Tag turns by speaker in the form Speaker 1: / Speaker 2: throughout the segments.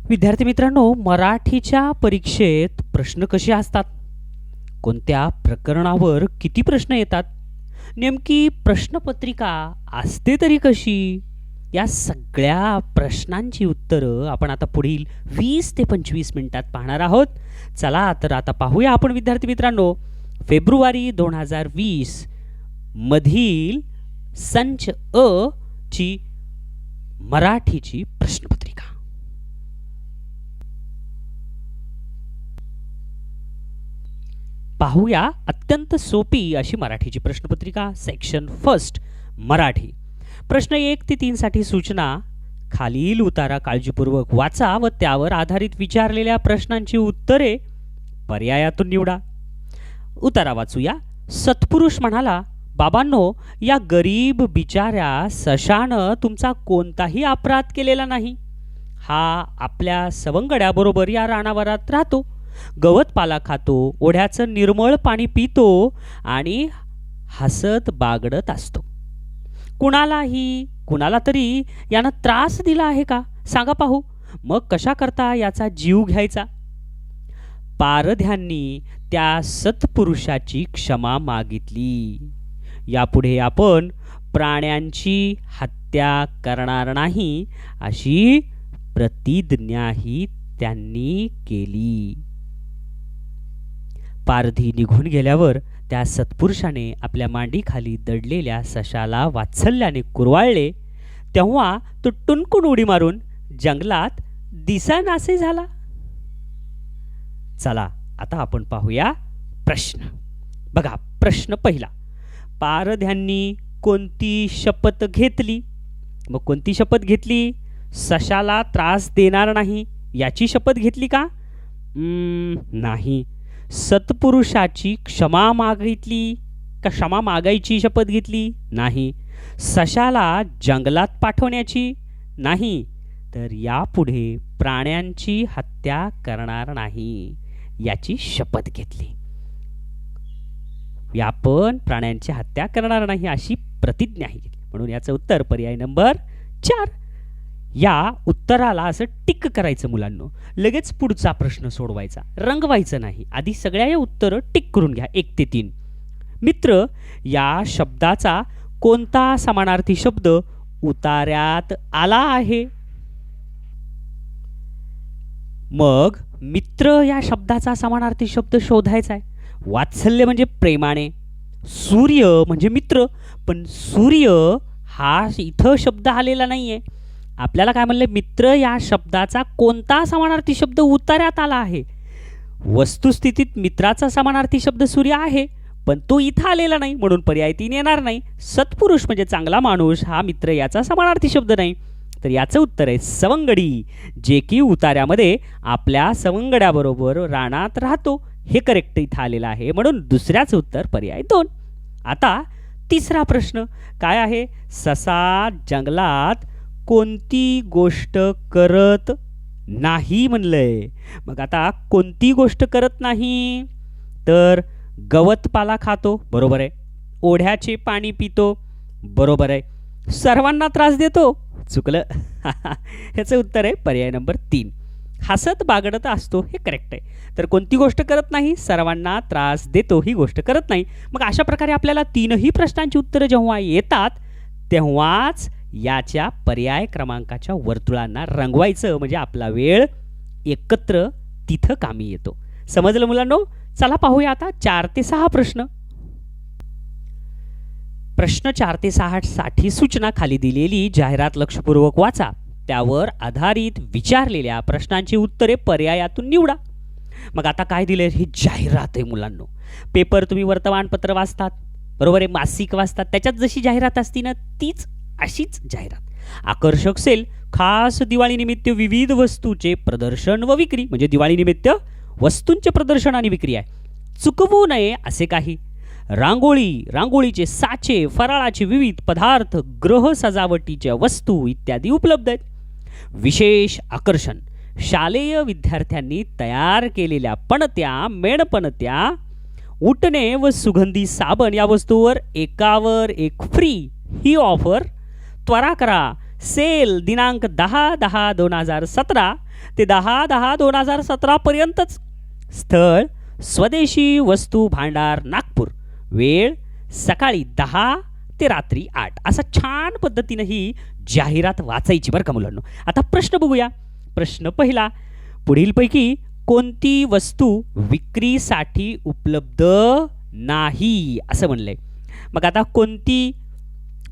Speaker 1: विद्यार्थी मित्रांनो, मराठीच्या परीक्षेत प्रश्न कसे असतात? कोणत्या प्रकरणावर किती प्रश्न येतात? नेमकी प्रश्नपत्रिका असते तरी कशी? या सगळ्या प्रश्नांची उत्तरं आपण आता पुढील 20 ते 25 मिनिटात पाहणार आहोत. चला तर आता पाहूया आपण विद्यार्थी मित्रांनो, फेब्रुवारी 2020 मधील संच अ ची मराठीची प्रश्नपत्रिका. पाहूया अत्यंत सोपी अशी मराठीची प्रश्नपत्रिका. Section first Marathi. प्रश्न 1 ते 3 साठी सूचना. खालील उतारा काळजीपूर्वक वाचा व त्यावर आधारित विचारलेल्या प्रश्नांची उत्तरे पर्यायातून निवडा. उतारा वाचूया. सत्पुरुष म्हणाला, बाबांनो, या गरीब बिचाऱ्या सशानं तुमचा कोणताही अपराध केलेला नाही. हा आपल्या सवंगड्याबरोबर या रानावरात राहतो, गवतपाला खातो, ओढ्याचं निर्मळ पाणी पितो आणि हसत बागडत असतो. कुणाला तरी यानं त्रास दिला आहे का सांगा पाहू, मग कशा करता याचा जीव घ्यायचा. पारध्यांनी त्या सत्पुरुषाची क्षमा मागितली. यापुढे आपण प्राण्यांची हत्या करणार नाही अशी प्रतिज्ञाही त्यांनी केली. पारधी निघून गेल्यावर त्या सत्पुरुषाने आपल्या मांडीखाली दडलेल्या सशाला वात्सल्याने कुरवाळले. तेव्हा तो टुनकून उडी मारून जंगलात दिसेनासे झाला. चला आता आपण पाहूया प्रश्न. बघा, प्रश्न पहिला. पारध्यांनी कोणती शपथ घेतली? मग कोणती शपथ घेतली? सशाला त्रास देणार नाही याची शपथ घेतली का? नाही. सत्पुरुषाची क्षमा मागितली का क्षमा मागायची शपथ घेतली? नाही. सशाला जंगलात पाठवण्याची? नाही. तर यापुढे प्राण्यांची हत्या करणार नाही याची शपथ घेतली. आपण प्राण्यांची हत्या करणार नाही अशी प्रतिज्ञाही घेतली. म्हणून याचं उत्तर पर्याय नंबर 4. या उत्तराला असं टिक करायचं मुलांनो. लगेच पुढचा प्रश्न सोडवायचा, रंगवायचं नाही. आधी सगळ्या या उत्तरं टिक करून घ्या 1 ते 3. मित्र या शब्दाचा कोणता समानार्थी शब्द उतार्यात आला आहे? मग मित्र या शब्दाचा समानार्थी शब्द शोधायचा आहे. वात्सल्य म्हणजे प्रेमाने, सूर्य म्हणजे मित्र, पण सूर्य हा इथं शब्द आलेला नाहीये. आपल्याला काय म्हणले? मित्र या शब्दाचा कोणता समानार्थी शब्द उतार्यात आला आहे? वस्तुस्थितीत मित्राचा समानार्थी शब्द सूर्य आहे, पण तो इथं आलेला नाही, म्हणून पर्याय 3 येणार नाही. सत्पुरुष म्हणजे चांगला माणूस हा मित्र याचा समानार्थी शब्द नाही. तर याचं उत्तर आहे सवंगडी, जे की उतार्यामध्ये आपल्या सवंगड्याबरोबर रानात राहतो. हे करेक्ट इथं आलेलं आहे, म्हणून दुसऱ्याचं उत्तर पर्याय 2. आता तिसरा प्रश्न काय आहे? ससा जंगलात कोणती गोष्ट करत नाही म्हणलंय. मग आता कोणती गोष्ट करत नाही? तर गवतपाला खातो, बरोबर आहे. ओढ्याचे पाणी पितो, बरोबर आहे. सर्वांना त्रास देतो, चुकलं. ह्याचं उत्तर आहे पर्याय नंबर 3. हसत बागडत असतो, हे करेक्ट आहे. तर कोणती गोष्ट करत नाही? सर्वांना त्रास देतो ही गोष्ट करत नाही. मग अशा प्रकारे आपल्याला 3ही प्रश्नांची उत्तरं जेव्हा येतात तेव्हाच याच्या पर्याय क्रमांकाच्या वर्तुळांना रंगवायचं, म्हणजे आपला वेळ एकत्र तिथं कामी येतो. समजलं मुलांनो? चला पाहूया आता 4 ते 6 प्रश्न. प्रश्न 4 ते 6 साठी सूचना. खाली दिलेली जाहिरात लक्षपूर्वक वाचा. त्यावर आधारित विचारलेल्या प्रश्नांची उत्तरे पर्यायातून निवडा. मग आता काय दिले? ही जाहिरात आहे मुलांनो. पेपर तुम्ही वर्तमानपत्र वाचतात, बरोबर आहे, मासिक वाचतात, त्याच्यात जशी जाहिरात असती ना तीच अशीच जाहिरात. आकर्षक सेल, खास दिवाळीनिमित्त विविध वस्तूचे प्रदर्शन व विक्री, म्हणजे दिवाळीनिमित्त वस्तूंचे प्रदर्शन आणि विक्री आहे. चुकवू नये असे काही. रांगोळीचे साचे, फराळाचे विविध पदार्थ, ग्रह सजावटीच्या वस्तू इत्यादी उपलब्ध आहेत. विशेष आकर्षण, शालेय विद्यार्थ्यांनी तयार केलेल्या पणत्या, मेणपणत्या, उटणे व सुगंधी साबण या वस्तूवर एकावर एक फ्री ही ऑफर त्वरा करा. सेल दिनांक 10/10/2017 ते 10/10/2017 पर्यंतच. स्थळ स्वदेशी वस्तू भांडार नागपूर. वेळ सकाळी 10 ते रात्री 8. असा छान पद्धतीनं ही जाहिरात वाचायची बरं का मुलांनो. आता प्रश्न बघूया. प्रश्न पहिला, पुढीलपैकी कोणती वस्तू विक्रीसाठी उपलब्ध नाही असं म्हणलंय. मग आता कोणती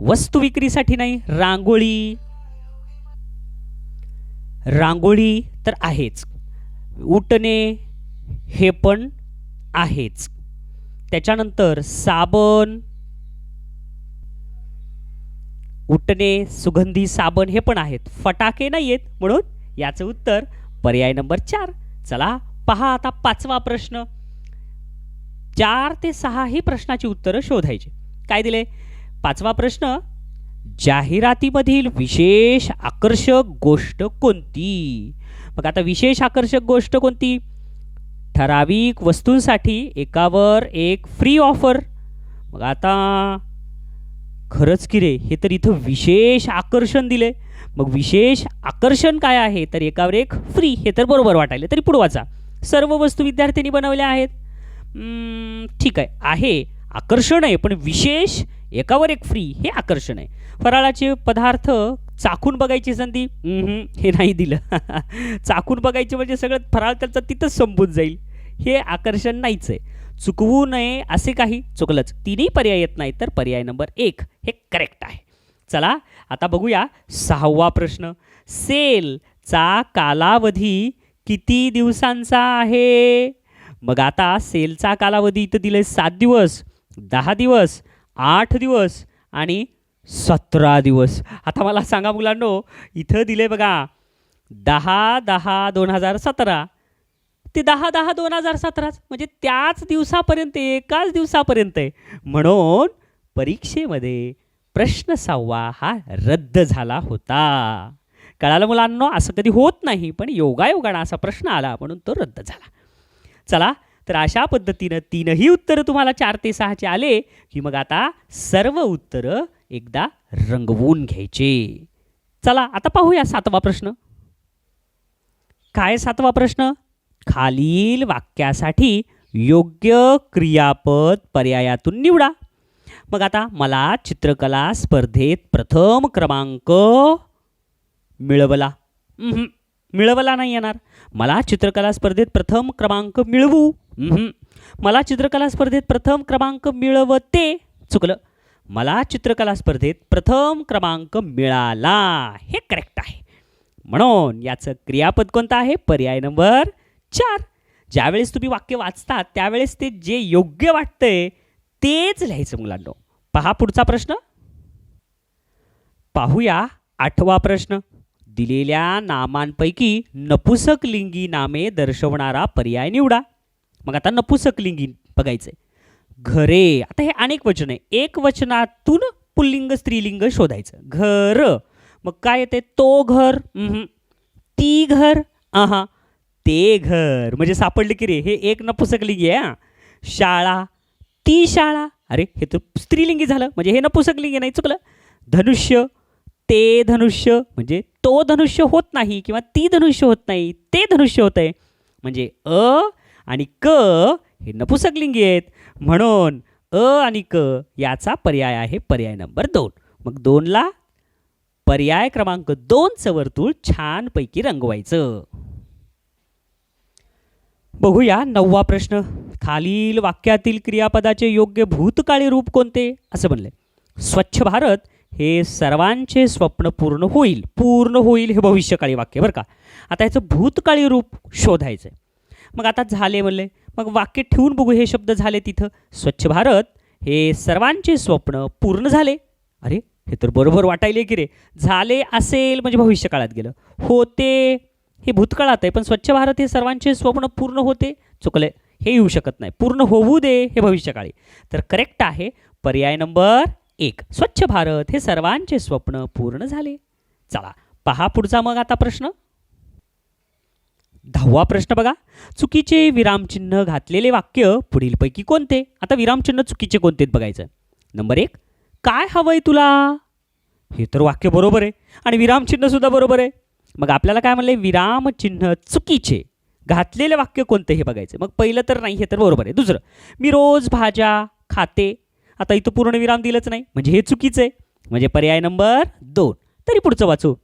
Speaker 1: वस्तू विक्रीसाठी नाही? रांगोळी. रांगोळी तर आहेच. उटणे हे पण आहेच. त्याच्यानंतर साबण, उटणे, सुगंधी साबण हे पण आहेत. फटाके नाही आहेत, म्हणून याचं उत्तर पर्याय नंबर 4. चला पहा आता पाचवा प्रश्न. 4 ते 6 ही प्रश्नाची उत्तरं शोधायची. काय दिले? पाचवा प्रश्न, जाहिरातीमधील विशेष आकर्षक गोष्ट कोणती? मग आता विशेष आकर्षक गोष्ट कोणती? ठराविक वस्तूंसाठी एकावर एक फ्री ऑफर. मग आता खरंच की रे, हे तर इथं विशेष आकर्षण दिले. मग विशेष आकर्षण काय आहे? तर एकावर एक फ्री. हे तर बरोबर वाटायले, तरी पुढे वाचा. सर्व वस्तू विद्यार्थ्यांनी बनवल्या आहेत. ठीक आहे आकर्षण आहे, पण विशेष एकावर एक फ्री हे आकर्षण आहे. फराळाचे पदार्थ चाखून बघायची संधी, हे नाही दिलं. चाखून बघायचे म्हणजे सगळं फराळ त्याचा तिथंच संपून जाईल, हे आकर्षण नाहीच आहे. चुकवू नये असे काही, चुकलंच. तिन्ही पर्याय येत नाही, तर पर्याय नंबर 1 हे करेक्ट आहे. चला आता बघूया 6वा प्रश्न. सेलचा कालावधी किती दिवसांचा आहे? मग आता सेलचा कालावधी इथं दिले 7 दिवस, 10 दिवस, 8 दिवस आणि 17 दिवस. आता मला सांगा मुलांनो, इथं दिले बघा 10/10/2017 ते 10/10/2017, म्हणजे त्याच दिवसापर्यंत, एकाच दिवसापर्यंत आहे. म्हणून परीक्षेमध्ये प्रश्न 6वा हा रद्द झाला होता. कळालं मुलांनो? असं कधी होत नाही, पण योगायोगानं असा प्रश्न आला म्हणून तो रद्द झाला. चला तर अशा पद्धतीनं तीनही उत्तरं तुम्हाला 4 ते 6चे आले की मग आता सर्व उत्तरं एकदा रंगवून घ्यायचे. चला आता पाहूया 7वा प्रश्न. काय 7वा प्रश्न? खालील वाक्यासाठी योग्य क्रियापद पर्यायातून निवडा. मग आता मला चित्रकला स्पर्धेत प्रथम क्रमांक मिळवला. मिळवला नाही येणार. मला चित्रकला स्पर्धेत प्रथम क्रमांक मिळवू. मला चित्रकला स्पर्धेत प्रथम क्रमांक मिळवते. चुकलं. मला चित्रकला स्पर्धेत प्रथम क्रमांक मिळाला हे करेक्ट आहे. म्हणून याचं क्रियापद कोणतं आहे? पर्याय नंबर 4. ज्यावेळेस तुम्ही वाक्य वाचता त्यावेळेस ते जे योग्य वाटतंय तेच लिहायचं मुलांनो. पहा पुढचा प्रश्न. पाहूया 8वा प्रश्न. दिलेल्या नामांपैकी नपुसकलिंगी नामे दर्शवणारा पर्याय निवडा. मग आता नपुसकलिंगी बघायचंय. घरे, आता हे अनेक वचन आहे, एक वचनातून पुल्लिंग स्त्रीलिंग शोधायचं. घर, मग काय येते? तो घर, ती घर, ते घर, म्हणजे सापडले की रे हे एक नपुसकलिंगी आहे. शाळा, ती शाळा, अरे हे तर स्त्रीलिंगी झालं, म्हणजे हे नपुसकलिंगी नाही, चुकलं. धनुष्य, ते धनुष्य, म्हणजे तो धनुष्य होत नाही किंवा ती धनुष्य होत नाही, ते धनुष्य होत आहे. म्हणजे अ आणि क हे नपुसकलिंगी आहेत. म्हणून अ आणि क याचा पर्याय आहे पर्याय नंबर 2. मग 2ला पर्याय क्रमांक 2चं वर्तुळ छानपैकी रंगवायचं. बघूया 9वा प्रश्न. खालील वाक्यातील क्रियापदाचे योग्य भूतकाळी रूप कोणते? असं म्हणले. स्वच्छ भारत हे सर्वांचे स्वप्न पूर्ण होईल. पूर्ण होईल हे भविष्यकाळी वाक्य बरं का. आता याचं भूतकाळी रूप शोधायचं आहे. मग आता झाले म्हणले, मग वाक्य ठेवून बघू हे शब्द झाले तिथं. स्वच्छ भारत हे सर्वांचे स्वप्न पूर्ण झाले. अरे हे तर बरोबर वाटायले की रे. झाले असेल म्हणजे भविष्यकाळात गेलं. होते हे भूतकाळात आहे, पण स्वच्छ भारत हे सर्वांचे स्वप्न पूर्ण होते, चुकले, हे येऊ शकत नाही. पूर्ण होऊ दे हे भविष्यकाळी. तर करेक्ट आहे पर्याय नंबर 1. स्वच्छ भारत हे सर्वांचे स्वप्न पूर्ण झाले. चला पहा पुढचा मग आता प्रश्न. 10वा प्रश्न बघा. चुकीचे विरामचिन्ह घातलेले वाक्य पुढीलपैकी कोणते? आता विरामचिन्ह चुकीचे कोणते बघायचं. नंबर 1, काय हवंय तुला? हे तर वाक्य बरोबर आहे आणि विरामचिन्ह सुद्धा बरोबर आहे. मग आपल्याला काय म्हणले, विरामचिन्ह चुकीचे घातलेले वाक्य कोणते हे बघायचं. मग पहिलं तर नाही, हे तर बरोबर आहे. दुसरं, मी रोज भाज्या खाते. आता इथं पूर्ण विराम दिलंच नाही म्हणजे हे चुकीचं आहे, म्हणजे पर्याय नंबर 2. तरी पुढचं वाचू.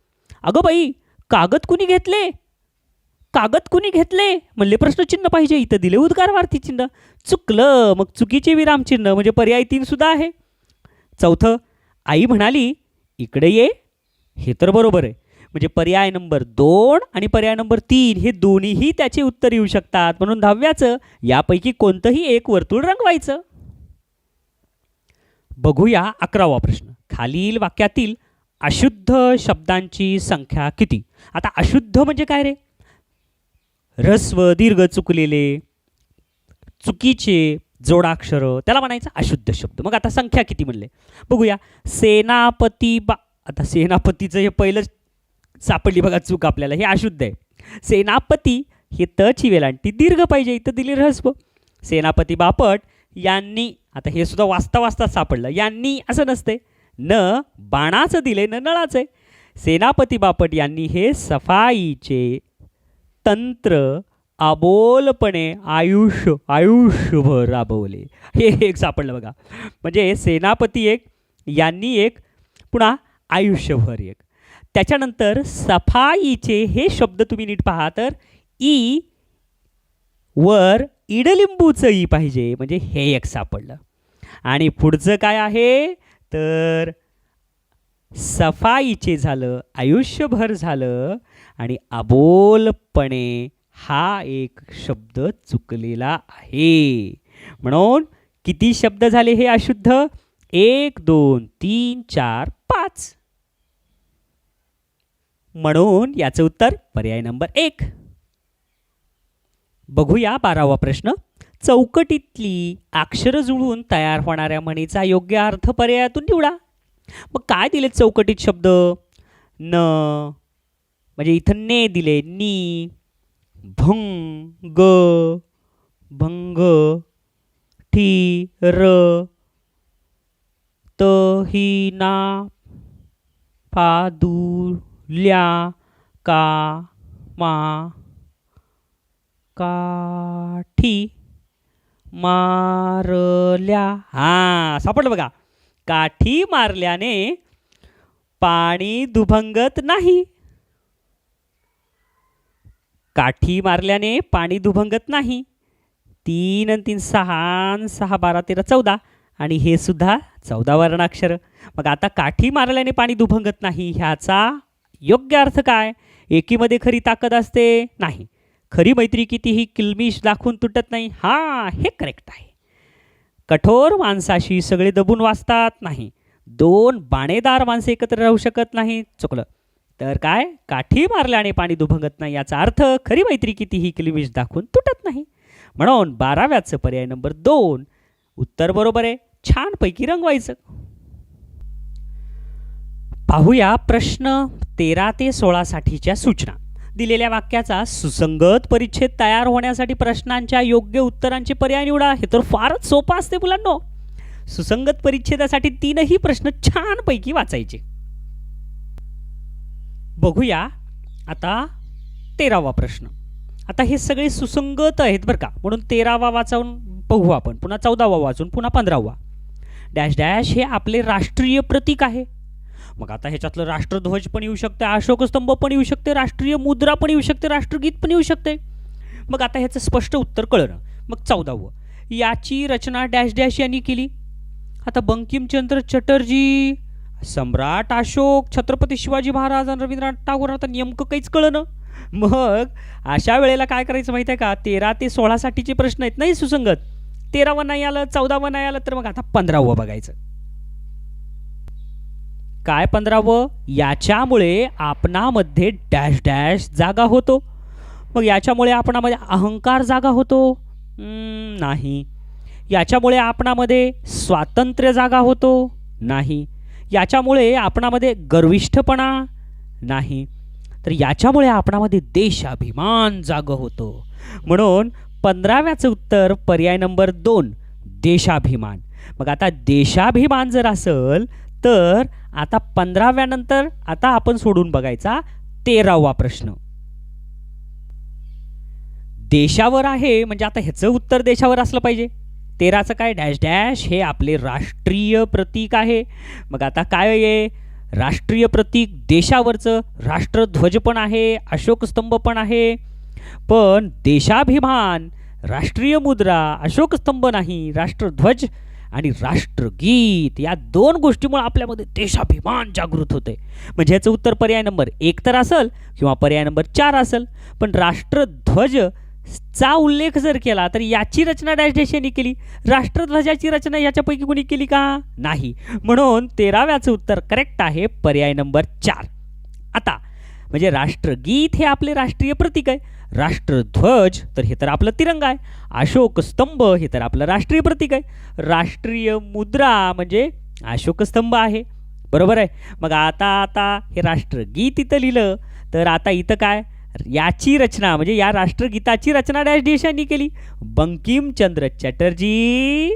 Speaker 1: अगं बाई, कागद कुणी घेतले, कागद कुणी घेतले म्हणले प्रश्नचिन्ह पाहिजे, इथं दिले उद्गारवार्थी चिन्ह. चुकलं, मग चुकीचे विरामचिन्ह म्हणजे पर्याय 3 सुद्धा आहे. चौथं, आई म्हणाली इकडे ये. हे तर बरोबर आहे, म्हणजे पर्याय नंबर 2 आणि पर्याय नंबर 3 हे दोन्हीही त्याचे उत्तर येऊ शकतात. म्हणून 10व्याचं यापैकी कोणतंही एक वर्तुळ रंगवायचं. बघूया 11वा प्रश्न. खालील वाक्यातील अशुद्ध शब्दांची संख्या किती. आता अशुद्ध म्हणजे काय रे, ऱ्हस्व दीर्घ चुकलेले, चुकीचे जोडाक्षर, त्याला म्हणायचं अशुद्ध शब्द. मग आता संख्या किती म्हणले बघूया. सेनापती आता सेनापतीचं हे पहिलंच सापडली बघा चूक आपल्याला, हे अशुद्ध आहे. सेनापती हे तची वेलांटी दीर्घ पाहिजे, इथं दिली ऱ्हस्व. सेनापती बापट यांनी, आता हे सुद्धा वाचता वाचता सापडलं, यांनी असं नसते, न बाणाचं दिले न नळाचं आहे. सेनापती बापट यांनी हे सफाईचे तंत्र अबोलपणे आयुष्यभर राबवले. हे एक सापडलं बघा, म्हणजे सेनापती एक, यांनी एक, पुन्हा आयुष्यभर एक. त्याच्यानंतर सफाईचे हे शब्द तुम्ही नीट पहा तर ई वर इडलिंबूचं ई पाहिजे, म्हणजे हे एक सापडलं. आणि पुढचं काय आहे तर सफाईचे झालं, आयुष्यभर झालं, आणि अबोलपणे हा एक शब्द चुकलेला आहे. म्हणून किती शब्द झाले हे अशुद्ध, 1 2 3 4 5. म्हणून याचं उत्तर पर्याय नंबर 1. बघूया 12वा प्रश्न. चौकटीतली अक्षर जुळून तयार होणाऱ्या म्हणीचा योग्य अर्थ पर्यायातून निवडा. मग काय दिले चौकटीत शब्द, न म्हणजे इथं ने दिले, नी, भंग भंग, ठी र, त ही ना, पादुल्या, का मा, काठी मारल्या. हां सापडलं बघा, काठी मारल्याने पाणी दुभंगत नाही. काठी मारल्याने पाणी दुभंगत नाही. 3 आणि 3 6, 6 12 13 14, आणि हे सुद्धा 14 वर्णाक्षर. मग आता काठी मारल्याने पाणी दुभंगत नाही ह्याचा योग्य अर्थ काय. एकीमध्ये खरी ताकद असते नाही, खरी मैत्री कितीही किलमिश दाखवून तुटत नाही. हां हे करेक्ट आहे. कठोर माणसाशी सगळे दबून वाचतात नाही, 2 बाणेदार माणसे एकत्र राहू शकत नाही. चुकलं. तर काय, काठी मारल्याने पाणी दुभंगत नाही याचा अर्थ खरी मैत्री कितीही किलमिश दाखवून तुटत नाही. म्हणून 12व्याचं पर्याय नंबर 2 उत्तर बरोबर आहे. छानपैकी रंगवायचं. पाहूया प्रश्न 13 ते 16 साठीच्या सूचना. दिलेल्या वाक्याचा सुसंगत परिच्छेद तयार होण्यासाठी प्रश्नांच्या योग्य उत्तरांचे पर्याय निवडा. हे तर फारच सोपं असते मुलांनो. सुसंगत परिच्छेदासाठी 3ही प्रश्न छानपैकी वाचायचे. बघूया आता 13वा प्रश्न. आता हे सगळे सुसंगत आहेत बरं का, म्हणून 13वा वाचावून बघू आपण, पुन्हा 14वा वाचून, पुन्हा 15वा. डॅश डॅश हे आपले राष्ट्रीय प्रतीक आहे. मग आता ह्याच्यातलं राष्ट्रध्वज पण येऊ शकते, अशोकस्तंभ पण येऊ शकते, राष्ट्रीय मुद्रा पण येऊ शकते, राष्ट्रगीत पण येऊ शकते. मग आता ह्याचं स्पष्ट उत्तर कळलं. मग 14वं, याची रचना डॅश डॅश यांनी केली. आता बंकिमचंद्र चटर्जी, सम्राट अशोक, छत्रपती शिवाजी महाराज आणि रवींद्रनाथ टागोर. आता नेमकं काहीच कळलं. मग अशा वेळेला काय करायचं माहिती आहे का, 13 ते 16 साठीचे प्रश्न आहेत नाही सुसंगत, 13वं नाही आलं, 14वं नाही आलं, तर मग आता 15वं बघायचं. काय 15वं, याच्यामुळे आपणामध्ये डॅश डॅश जागा होतो. मग याच्यामुळे आपणामध्ये अहंकार जागा होतो नाही. याच्यामुळे आपणामध्ये स्वातंत्र्य जागा होतो नाही. याच्यामुळे आपणामध्ये गर्विष्ठपणा नाही. तर याच्यामुळे आपणामध्ये देशाभिमान जाग होतो. म्हणून 15व्याचं उत्तर पर्याय नंबर 2 देशाभिमान. मग आता देशाभिमान जर असेल तर आता 15व्या नंतर आता आपण सोडून बघायचा 13वा प्रश्न. देशावर आहे म्हणजे आता ह्याचं उत्तर देशावर असलं पाहिजे. 13चं काय डॅश डॅश हे आपले राष्ट्रीय प्रतीक आहे. मग आता काय आहे राष्ट्रीय प्रतीक देशावरचं राष्ट्रध्वज पण आहे, अशोक स्तंभ पण आहे, पण देशाभिमान, राष्ट्रीय मुद्रा, अशोक स्तंभ नाही, राष्ट्रध्वज आणि राष्ट्रगीत या दोन गोष्टीमुळे आपल्यामध्ये देशाभिमान जागृत होते. म्हणजे याचं उत्तर पर्याय नंबर 1 तर असेल किंवा पर्याय नंबर 4 असेल. पण राष्ट्रध्वज चा उल्लेख जर केला तर याची रचना डॅश डॅश यांनी केली. राष्ट्रध्वजाची रचना याच्यापैकी कोणी केली का? नाही. म्हणून 13व्याचं उत्तर करेक्ट आहे पर्याय नंबर 4. आता म्हणजे राष्ट्रगीत हे आपले राष्ट्रीय प्रतीक आहे, राष्ट्रध्वज तर हे तर आपलं तिरंगा आहे, अशोक स्तंभ हे तर आपलं राष्ट्रीय प्रतीक आहे, राष्ट्रीय मुद्रा म्हणजे अशोक स्तंभ आहे. बरोबर आहे. मग आता आता हे राष्ट्रगीत इथं लिहिलं तर आता इथं काय याची रचना म्हणजे या राष्ट्रगीताची रचना डॅश डॅश यांनी केली. बंकिमचंद्र चटर्जी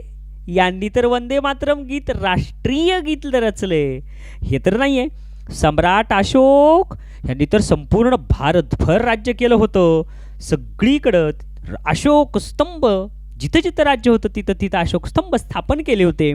Speaker 1: यांनी तर वंदे मातरम गीत राष्ट्रीय गीत रचले हे तर नाहीये. सम्राट अशोक यांनी तर संपूर्ण भारतभर राज्य केलं होतं. सगळीकडं अशोक स्तंभ जिथं जिथं राज्य होतं तिथं तिथं अशोक स्तंभ स्थापन केले होते.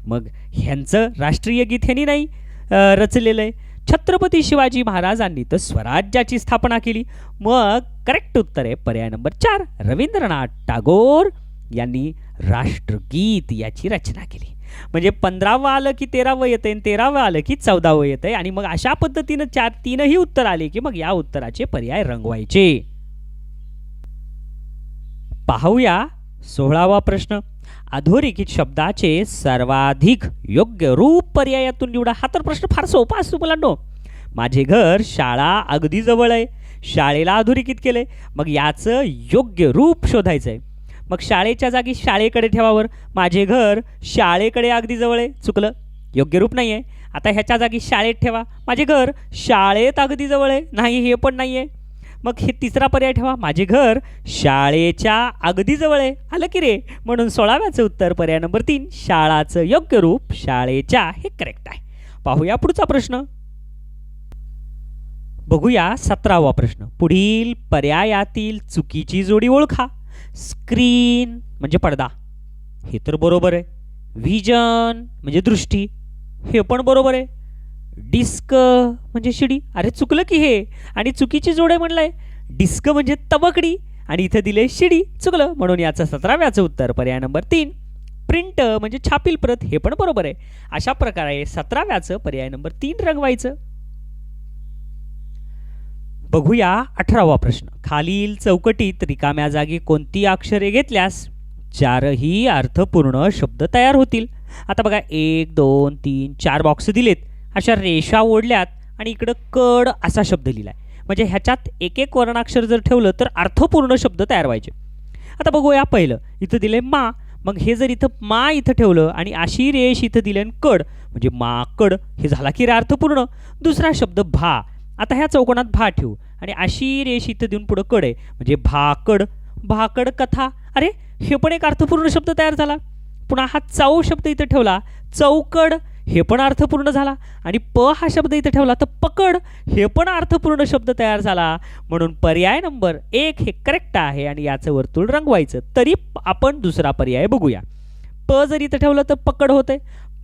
Speaker 1: मग ह्यांचं राष्ट्रीय गीत ह्यांनी नाही रचलेलं आहे. छत्रपती शिवाजी महाराजांनी तर स्वराज्याची स्थापना केली. मग करेक्ट उत्तर आहे पर्याय नंबर 4. रवींद्रनाथ टागोर यांनी राष्ट्रगीत याची रचना केली. म्हणजे 15वं आलं की 13वं येतंय, 13वं आलं की 14वं येतंय आणि मग अशा पद्धतीनं 3ही उत्तर आले की मग या उत्तराचे पर्याय रंगवायचे. पाहूया 16वा प्रश्न. अधोरेखित शब्दाचे सर्वाधिक योग्य रूप पर्यायातून निवडा. हा तर प्रश्न फार सोपा असतो मुलांनो. माझे घर शाळा अगदी जवळ आहे, शाळेला अधोरेखित केलंय. मग याचं योग्य रूप शोधायचं आहे. मग शाळेच्या जागी शाळेकडे ठेवावर, माझे घर शाळेकडे अगदी जवळ आहे, चुकलं, योग्य रूप नाही आहे. आता ह्याच्या जागी शाळेत ठेवा, माझे घर शाळेत अगदी जवळ आहे, नाही हे पण नाही आहे. मग हे तिसरा पर्याय ठेवा, माझे घर शाळेच्या अगदी जवळ आहे, आलं की रे. म्हणून 16व्याचं उत्तर पर्याय नंबर 3 शाळाचं योग्य रूप शाळेच्या हे करेक्ट आहे. पाहूया पुढचा प्रश्न. बघूया 17वा प्रश्न. पुढील पर्यायातील चुकीची जोडी ओळखा. स्क्रीन म्हणजे पडदा हे तर बरोबर आहे. व्हिजन म्हणजे दृष्टी हे पण बरोबर आहे. डिस्क म्हणजे शिडी, अरे चुकलं की हे, आणि चुकीची जोड आहे म्हणलंय. डिस्क म्हणजे तबकडी आणि इथं दिले शिडी, चुकलं. म्हणून याचं 17व्याचं उत्तर पर्याय नंबर 3 प्रिंट म्हणजे छापील प्रत हे पण बरोबर आहे. अशा प्रकारे 17व्याचं पर्याय नंबर 3 रंगवायचं. बघूया 18वा प्रश्न. खालील चौकटीत रिकाम्या जागी कोणती अक्षरे घेतल्यास 4ही अर्थपूर्ण शब्द तयार होतील. आता बघा 1 2 3 4 बॉक्स दिलेत, अशा रेषा ओढल्यात आणि इकडं कड असा शब्द लिहिलाय. म्हणजे ह्याच्यात एक एक वर्णाक्षर जर ठेवलं तर अर्थपूर्ण शब्द तयार व्हायचे. आता बघूया पहिलं इथं दिले मा. मग हे जर इथं मा इथं ठेवलं आणि अशी रेष इथं दिली कड म्हणजे माकड हे झाला की रे अर्थपूर्ण. दुसरा शब्द भा. आता ह्या चौकोनात भा ठेवू आणि अशी रेष इथं देऊन पुढं कड आहे म्हणजे भाकड. भाकड कथा, अरे हे पण एक अर्थपूर्ण शब्द तयार झाला. पुन्हा हा चौ शब्द इथं ठेवला चौकड हे पण अर्थपूर्ण झाला. आणि प हा शब्द इथं ठेवला तर पकड हे पण अर्थपूर्ण शब्द तयार झाला. म्हणून पर्याय नंबर 1 हे करेक्ट आहे आणि याचं वर्तुळ रंगवायचं. तरी आपण दुसरा पर्याय बघूया. प जर इथं ठेवलं तर पकड होते,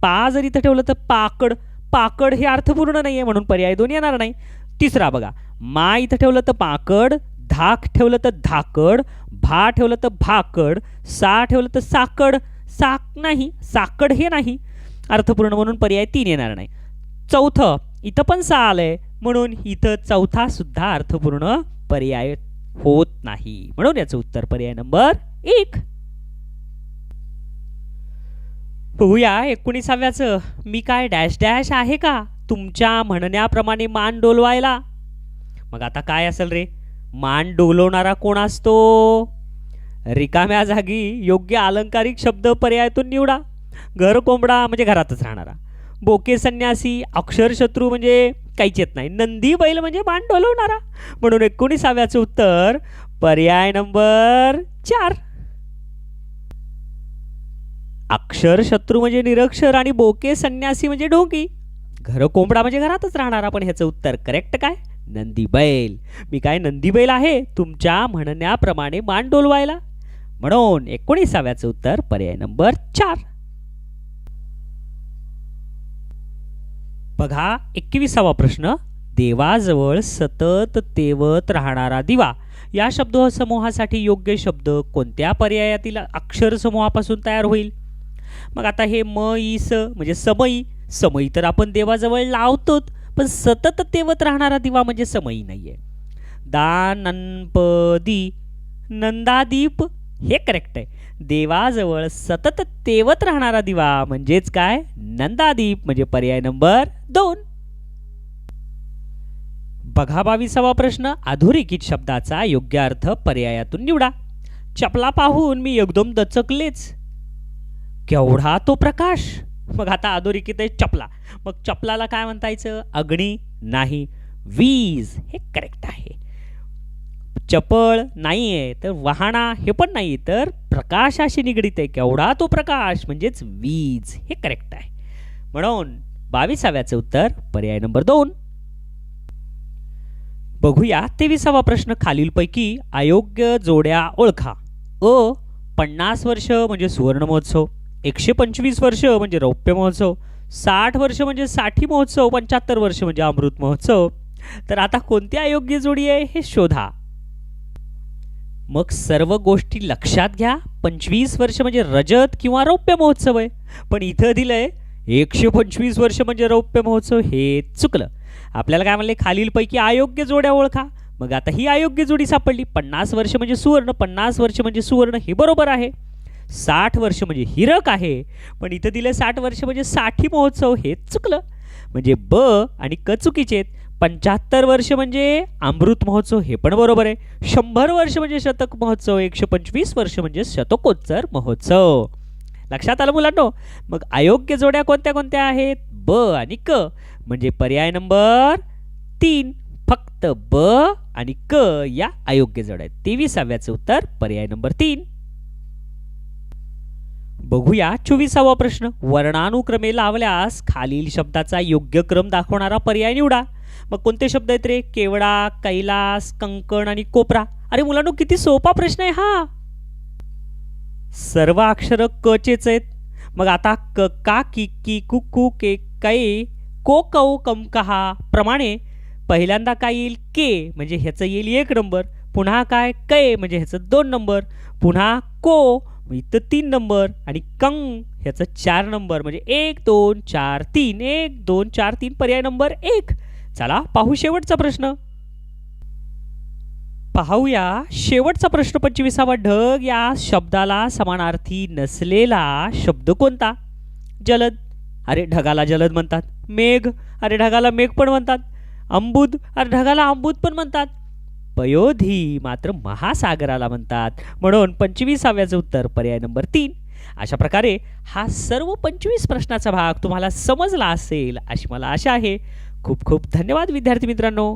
Speaker 1: पा जर इथं ठेवलं तर पाकड. पाकड हे अर्थपूर्ण नाही आहे म्हणून पर्याय 2 येणार नाही. तिसरा बघा, मा इथं ठेवलं तर पाकड, धाक ठेवलं तर धाकड, भा ठेवलं तर भाकड, सा ठेवलं तर साकड. साक नाही, साकड हे नाही अर्थपूर्ण म्हणून पर्याय 3 येणार नाही. चौथं इथं पण सा आलंय म्हणून इथं चौथा सुद्धा अर्थपूर्ण पर्याय होत नाही. म्हणून याचं उत्तर पर्याय नंबर 1. बघूया 19व्याचं. मी काय डॅश डॅश आहे का तुमच्या म्हणण्याप्रमाणे मान डोलवायला. मग आता काय असेल रे, मान डोलवणारा कोण असतो. रिकाम्या जागी योग्य अलंकारिक शब्द पर्यायातून निवडा. घर कोंबडा म्हणजे घरातच राहणारा, बोके संन्यासी, अक्षरशत्रू म्हणजे काहीच येत नाही, नंदी बैल म्हणजे मान डोलवणारा. म्हणून 19व्याचं उत्तर पर्याय नंबर 4. अक्षर शत्रू म्हणजे निरक्षर आणि बोके संन्यासी म्हणजे ढोंगी. घर कोंबडा म्हणजे घरातच राहणारा. पण ह्याचं उत्तर करेक्ट काय? नंदी बैल. मी काय नंदी बैल आहे तुमच्या म्हणण्याप्रमाणे मान डोलवायला? म्हणून 19व्याचं उत्तर पर्याय नंबर 4. बघा 21वा प्रश्न. देवाजवळ सतत तेवत राहणारा दिवा या शब्दसमूहासाठी योग्य शब्द कोणत्या पर्यायातील अक्षर समूहापासून तयार होईल? मग आता हे म ई स म्हणजे समई. समई तर आपण देवाजवळ लावतो, पण सतत तेवत राहणारा दिवा म्हणजे समई नाहीये. दानंपदी नंदादीप हे करेक्ट आहे. देवाजवळ सतत तेवत राहणारा दिवा म्हणजेच काय? नंदादीप म्हणजे पर्याय नंबर 2. बघा 22वा प्रश्न. अधोरेखित शब्दाचा योग्य अर्थ पर्यायातून निवडा. चपला पाहून मी एकदम दचकलेच. केवढा तो प्रकाश. मग आता अधोरेखित आहे चपला. मग चपलाला काय म्हणतायचं? अग्नी नाही, वीज हे करेक्ट आहे. चपळ नाहीये तर वाहना हे पण नाही, तर प्रकाशाशी निगडित आहे. केवढा तो प्रकाश म्हणजेच वीज हे करेक्ट आहे. म्हणून 22व्याचं उत्तर पर्याय नंबर 2. बघूया 23वा प्रश्न. खालीलपैकी अयोग्य जोड्या ओळखा. 50 वर्ष म्हणजे सुवर्ण महोत्सव, 125 वर्ष म्हणजे रौप्य महोत्सव, 60 वर्ष म्हणजे साठी महोत्सव, 75 वर्ष म्हणजे अमृत महोत्सव. तर आता कोणती अयोग्य जोडी आहे हे शोधा. मग सर्व गोष्टी लक्षात घ्या. 25 वर्ष म्हणजे रजत किंवा रौप्य महोत्सव आहे, पण इथं दिलंय 125 वर्ष म्हणजे रौप्य महोत्सव. हे चुकलं. आपल्याला काय म्हणले? खालीलपैकी अयोग्य जोड्या ओळखा. मग आता ही अयोग्य जोडी सापडली. 50 वर्ष म्हणजे सुवर्ण, 50 वर्ष म्हणजे सुवर्ण हे बरोबर आहे. 60 वर्ष म्हणजे हिरक आहे, पण इथं दिलं 60 वर्ष म्हणजे साठी महोत्सव हे चुकलं. म्हणजे ब आणि क चुकीचे आहेत. 75 वर्ष म्हणजे अमृत महोत्सव हे पण बरोबर आहे. 100 वर्ष म्हणजे शतक महोत्सव, 125 वर्ष म्हणजे शतकोत्तर महोत्सव. लक्षात आलं मुलांनो? मग अयोग्य जोड्या कोणत्या कोणत्या आहेत? ब आणि क म्हणजे पर्याय नंबर 3. फक्त ब आणि क या अयोग्य जोड्या आहेत. 23व्याचं उत्तर पर्याय नंबर 3. बघूया 24वा प्रश्न. वर्णानुक्रमे लावल्यास खालील शब्दाचा योग्य क्रम दाखवणारा पर्याय निवडा. मग कोणते शब्द आहेत रे? केवडा, कैलास, कंकण आणि कोपरा. अरे मुलांनो, किती सोपा प्रश्न आहे हा. सर्व अक्षर क चेच आहेत. मग आता क का की की कु कु के कै को कौ कम कहा प्रमाणे पहिल्यांदा काय येईल? के म्हणजे ह्याचं येईल 1 नंबर. पुन्हा काय? कै म्हणजे ह्याचं 2 नंबर. पुन्हा को इथं 3 नंबर आणि कंग ह्याचं 4 नंबर. म्हणजे 1 2 4 3 1 2 4 3 पर्याय नंबर 1. चला पाहू शेवटचा प्रश्न. पाहूया शेवटचा प्रश्न 25वा. ढग या शब्दाला समानार्थी नसलेला शब्द कोणता? जलद. अरे ढगाला जलद म्हणतात. मेघ. अरे ढगाला मेघ पण म्हणतात. अंबुद. अरे ढगाला अंबुद पण म्हणतात. पयोधी मात्र महासागराला म्हणतात. म्हणून 25व्याचं उत्तर पर्याय नंबर 3. अशा प्रकारे हा सर्व 25 प्रश्नाचा भाग तुम्हाला समजला असेल अशी मला आशा आहे. खूप खूप धन्यवाद विद्यार्थी मित्रांनो.